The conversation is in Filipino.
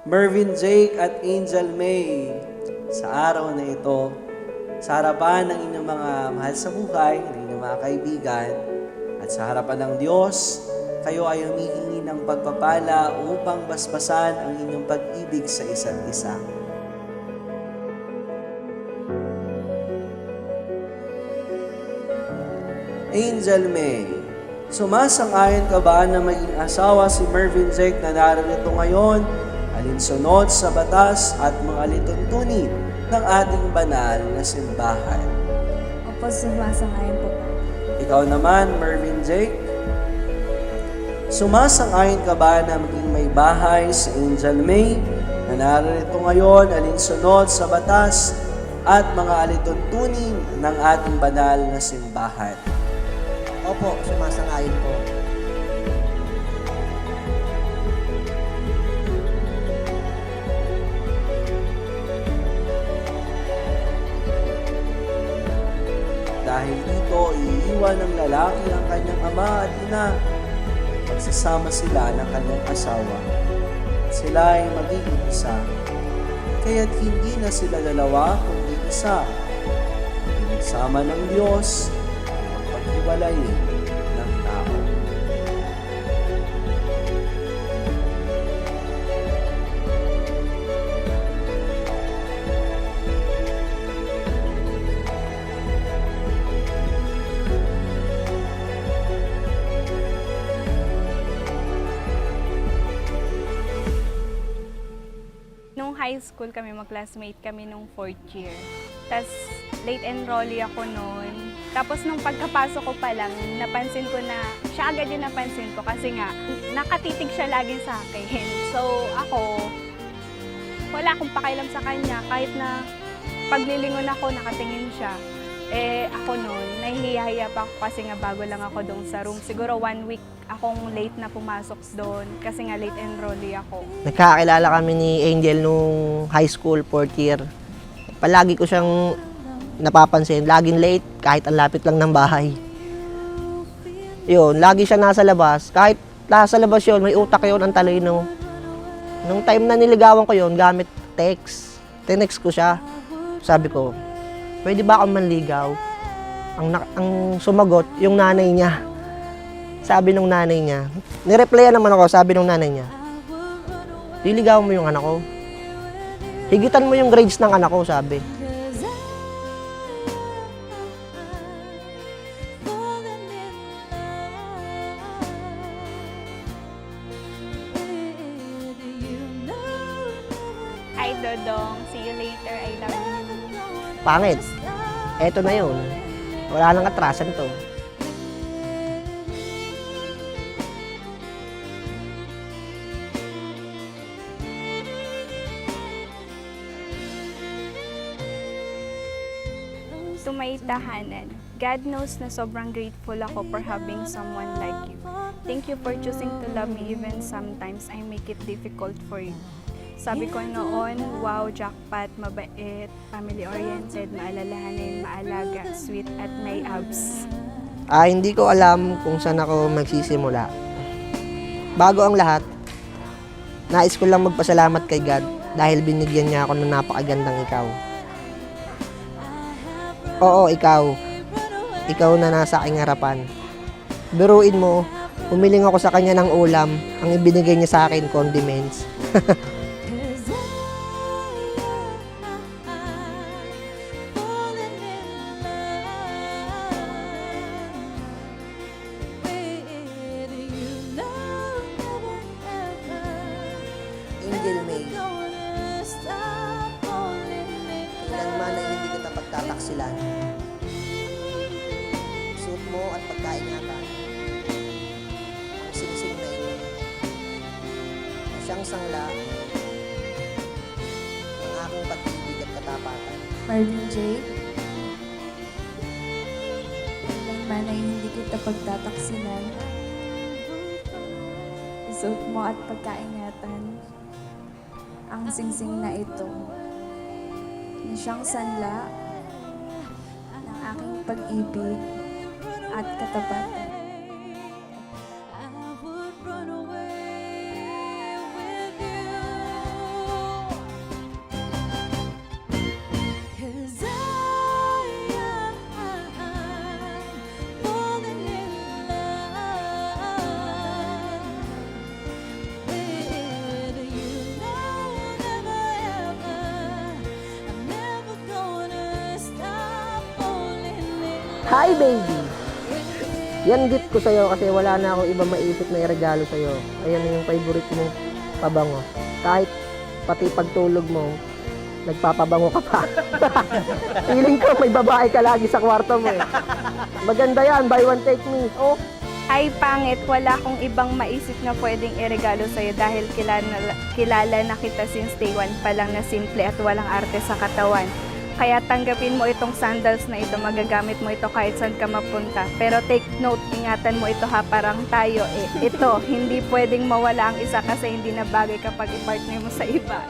Mervin Jake at Angel May, sa araw na ito, sa harapan ng inyong mga mahal sa buhay, ng inyong mga kaibigan, at sa harapan ng Diyos, kayo ay humihingi ng pagpapala upang basbasan ang inyong pag-ibig sa isa't isa. Angel May, sumasang-ayon ka ba na maging asawa si Mervin Jake na narito ngayon, alinsunod sa batas at mga lituntunin ng ating banal na simbahan? Opo, sumasang-ayon po. Ikaw naman, Mervin Jake, sumasang-ayon ka ba na maging may bahay si Angel May na narito ngayon, alinsunod sa batas at mga alituntunin ng ating banal na simbahan? Opo, sumasang-ayon po. Dahil dito, iiwan ng lalaki ang kanyang ama at ina. Magsasama sila ng kanyang asawa. Sila ay magiging isa. Kaya't hindi na sila dalawa, kundi isa. Pinagsama ng Diyos ang paghiwalayin ng tao. Nung high school kami, mag-classmate kami nung 4th year. Tapos late enrollee ako noon. Tapos nung pagkapasok ko pa lang, napansin ko na, siya agad yung napansin ko kasi nga, nakatitig siya lagi sa akin. So ako, wala akong pakialam sa kanya kahit na paglilingon ako, nakatingin siya. Eh ako noon, nahihiya pa ako kasi nga bago lang ako doon sa room. Siguro 1 week akong late na pumasok doon kasi nga late enrollee ako. Nagkakilala kami ni Angel nung high school, 4th year. Palagi ko siyang napapansin, laging late kahit ang lapit lang ng bahay. Yun, lagi siya nasa labas. Kahit nasa labas yun, may utak yun, ang talino. Nung time na niligawan ko yun, gamit text. Tinext ko siya. Sabi ko, pwede ba akong manligaw? Ang sumagot, yung nanay niya. Sabi nung nanay niya, nireplyan naman ako, sabi nung nanay niya, liligawan mo yung anak ko. Higitan mo yung grades ng anak ko, sabi. Hi, Dodong. See you later. I love you. Pangit. Eto na yun. Wala nang atrasan to. To my tahanan, God knows na sobrang grateful ako for having someone like you. Thank you for choosing to love me even sometimes I make it difficult for you. Sabi ko noon, wow, jackpot, mabait, family-oriented, maalalahanin, maalaga, sweet, at may abs. Hindi ko alam kung saan ako magsisimula. Bago ang lahat, nais ko lang magpasalamat kay God dahil binigyan niya ako ng napakagandang ikaw. Oo, ikaw. Ikaw na nasa aking harapan. Biruin mo, humiling ako sa kanya ng ulam, ang ibinigay niya sa akin, condiments. Angel May, kailanman ay hindi kita pagtataksilan. Suot mo at pagkaingatan ang singsing na ito na siyang sangla ng aking pag-ibig at katapatan. Mervin Jake, kailanman ay hindi kita pagtataksilan. Isuot mo at pagkaingatan ang singsing na ito na siyang sanla ng aking pag-ibig at katapatan. Hi, baby! Yan gift ko sa'yo kasi wala na akong ibang maisip na iregalo sa'yo. Ayan na yung favorite mong pabango. Kahit pati pagtulog mo, nagpapabango ka pa. Feeling ko may babae ka lagi sa kwarto mo eh. Maganda yan, buy one take me. Oh, Ay, pangit, wala akong ibang maisip na pwedeng iregalo sa'yo dahil kilala na kita since day one pa lang na simple at walang arte sa katawan. Kaya tanggapin mo itong sandals na ito, magagamit mo ito kahit saan ka mapunta. Pero take note, ingatan mo ito ha, parang tayo eh. Ito, hindi pwedeng mawala ang isa kasi hindi na bagay kapag i-partner mo sa iba.